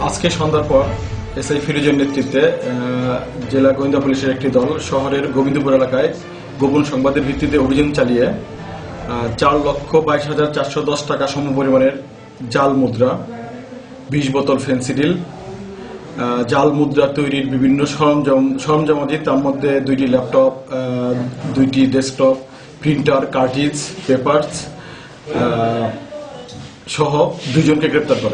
আজকে সন্ধ্যার পর এসআই ফিরোজের নেতৃত্বে জেলা গোয়েন্দা পুলিশের একটি দল শহরের গোবিন্দপুর এলাকায় গোপন সংবাদের ভিত্তিতে অভিযান চালিয়ে 4,22,410 টাকা সমপরিমাণের জাল মুদ্রা, 20 বোতল ফেন্সিডিল, জাল মুদ্রা তৈরির বিভিন্ন সরঞ্জামাদি, তার মধ্যে 2টি ল্যাপটপ, 2টি ডেস্কটপ, প্রিন্টার, কার্ট্রিজ, পেপারস সহ 2 জনকে গ্রেপ্তার করে।